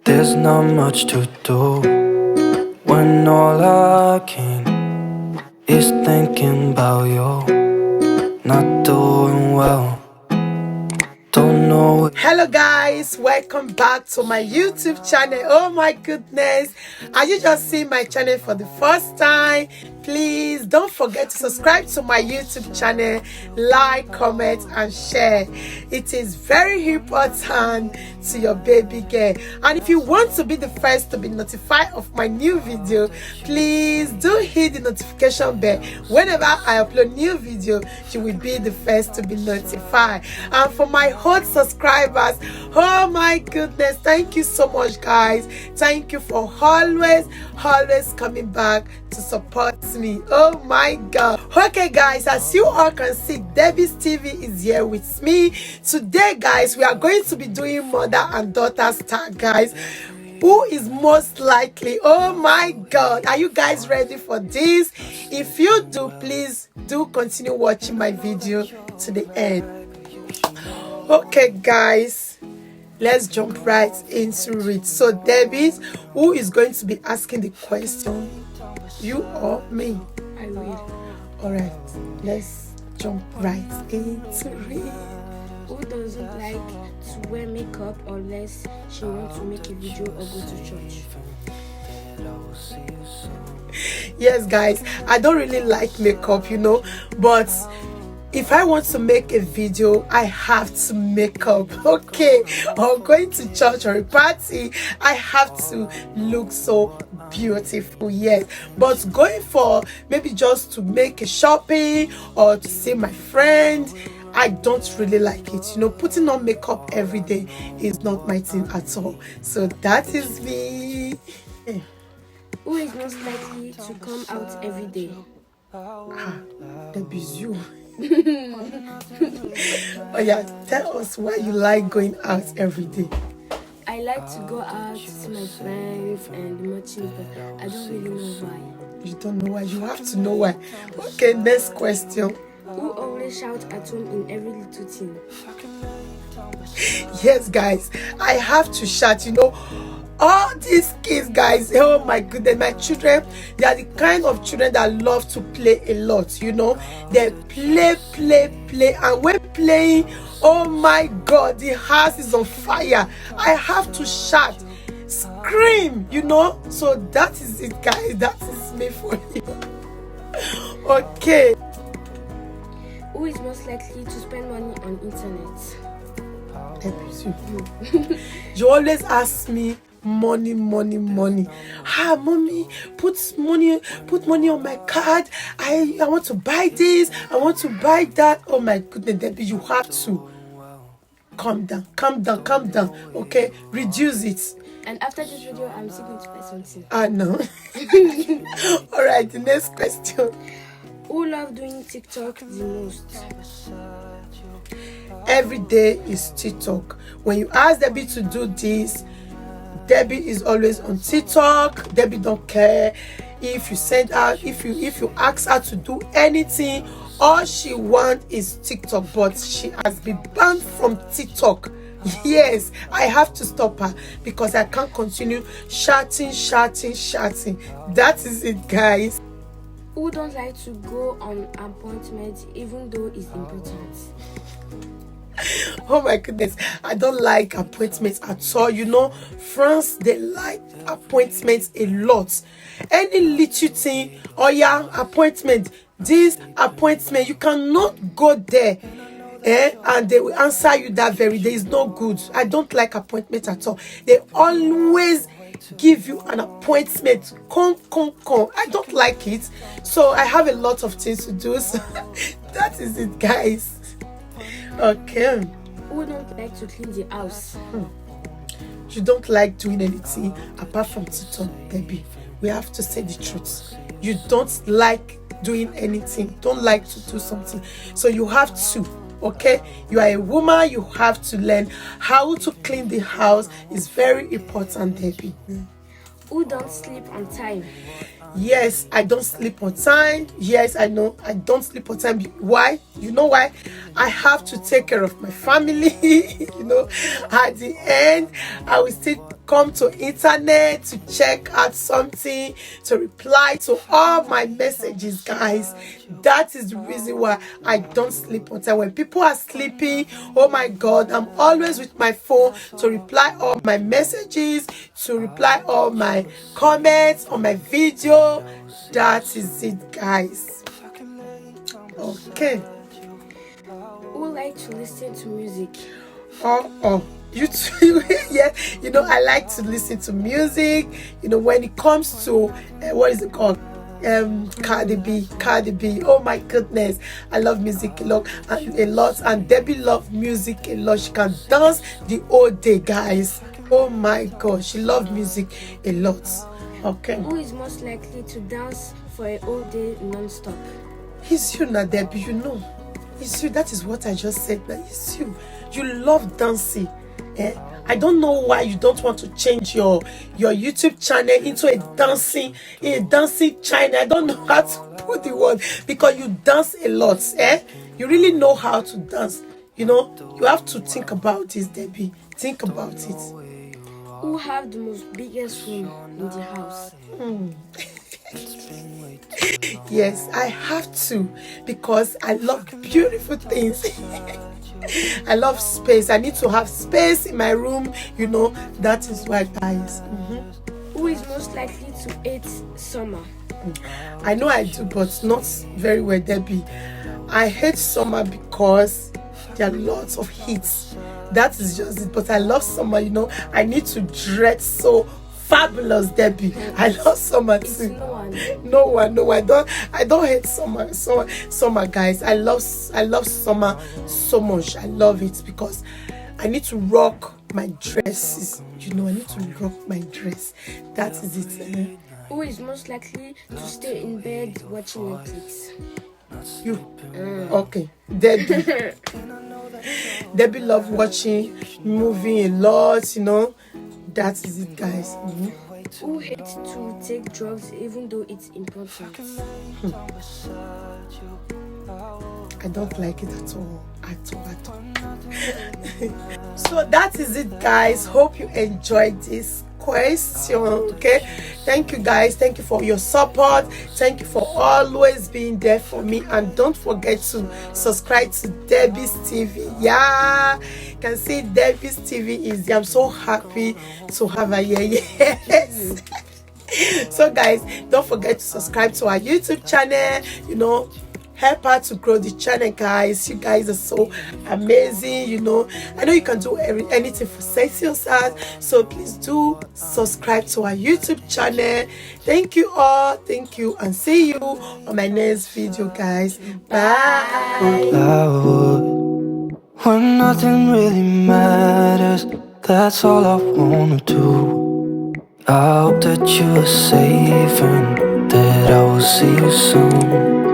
There's not much to do when all I can is thinking about you. Not doing well. Don't know. Hello guys, welcome back to my YouTube channel. Oh my goodness, are you just seeing my channel for the first time? Please don't forget to subscribe to my YouTube channel, like, comment and share. It is very important to your baby girl. And if you want to be the first to be notified of my new video, please do hit the notification bell. Whenever I upload new video, you will be the first to be notified. And for my old subscribers, oh my goodness, thank you so much guys. Thank you for always coming back to support me. Oh my god. Okay guys, as you all can see, Debbie's TV is here with me today guys. We are going to be doing mother and daughter's tag guys. Who is most likely? Oh my god, are you guys ready for this? If you do, please do continue watching my video to the end. Okay guys, let's jump right into it. So Debbie, who is going to be asking the question? You or me? I will. Alright, let's jump right into it. Who doesn't like to wear makeup unless she wants to make a video or go to church? Yes guys, I don't really like makeup, you know, but if I want to make a video, I have to make up, okay? Or going to church or a party, I have to look so beautiful, yes. But going for maybe just to make a shopping or to see my friend, I don't really like it. You know, putting on makeup every day is not my thing at all. So that is me. Who is most likely to come out every day? That is you. Oh yeah, tell us why you like going out every day. I like to go out to see my friends and much, but I don't really know why. You don't know why? You have to know why. Okay, next question. Who always shout at home in every little thing? Yes guys, I have to shout, you know. All these kids guys, oh my goodness, my children, they are the kind of children that love to play a lot, you know. They play, and when playing, oh my god, the house is on fire. I have to shout, scream, you know. So that is it guys, that is me for you. Okay, Who is most likely to spend money on internet? You always ask me money. Mommy, put money on my card. I want to buy this, I want to buy that. Oh my goodness, Debbie, you have to calm down, okay? Reduce it. And after this video, I'm still going to buy something. No. All right, the next question. Who love doing TikTok the most? Every day is TikTok. When you ask Debbie to do this, Debbie is always on TikTok. Debbie don't care if you send her, if you ask her to do anything. All she wants is TikTok, but she has been banned from TikTok. Yes, I have to stop her because I can't continue shouting. That is it, guys. Who don't like to go on appointments even though it's important? Oh my goodness, I don't like appointments at all. You know, France, they like appointments a lot. Any little thing, oh yeah, appointment, this appointment, you cannot go there and they will answer you that very day. Is no good. I don't like appointment at all. They always give you an appointment. Come. I don't like it. So I have a lot of things to do. So that is it, guys. Okay. Who don't like to clean the house? You don't like doing anything apart from TikTok, baby. We have to say the truth. You don't like doing anything. Don't like to do something. So you have to. Okay, you are a woman. You have to learn how to clean the house. It's very important, baby. Who don't sleep on time? Yes, I don't sleep on time. Yes, I know I don't sleep on time. Why? You know why? I have to take care of my family. You know, at the end, I will still come to internet to check out something, to reply to all my messages, guys. That is the reason why I don't sleep on time. When people are sleeping, oh my God, I'm always with my phone to reply all my messages, to reply all my comments on my video. That is it, guys. Okay. Who like to listen to music? You too. Yeah, I like to listen to music. When it comes to what is it called, Cardi B. Oh my goodness, I love music a lot, and Debbie loves music a lot. She can dance the whole day, guys. Oh my God, she loves music a lot. Okay. Who is most likely to dance for a whole day non-stop? It's you now, Debbie. It's you. That is what I just said. That it's you. You love dancing. I don't know why you don't want to change your YouTube channel into a dancing channel. I don't know how to put the word, because you dance a lot. You really know how to dance. You have to think about this, Debbie. Think about it. Who have the most biggest room in the house? Yes, I have to, because I love beautiful things. I love space. I need to have space in my room. That is why, guys. Who is most likely to hate summer? I know I do, but not very well, Debbie. I hate summer because there are lots of heat. That is just it. But I love summer. I need to dress so fabulous, Debbie. I love summer too. No one. I don't hate summer. Summer, guys. I love summer so much. I love it because I need to rock my dresses. I need to rock my dress. That is it. Who is most likely to stay in bed watching Netflix? You. Okay, Debbie. Debbie love watching movie a lot. That is it, guys. Who hates to take drugs even though it's important? I don't like it at all. So that is it, guys. Hope you enjoyed this question. Okay, thank you, guys. Thank you for your support. Thank you for always being there for me, and don't forget to subscribe to Debbie's TV. Yeah, you can see Debbie's TV is there. I'm so happy to have her here. Yes. So guys, don't forget to subscribe to our YouTube channel. Help her to grow the channel, guys. You guys are so amazing. I know you can do anything for Sexyosas, so please do subscribe to our YouTube channel. Thank you all. Thank you, and see you on my next video, guys. Bye. When nothing really matters, that's all I wanna do. I hope that you are safe and that I will see you soon.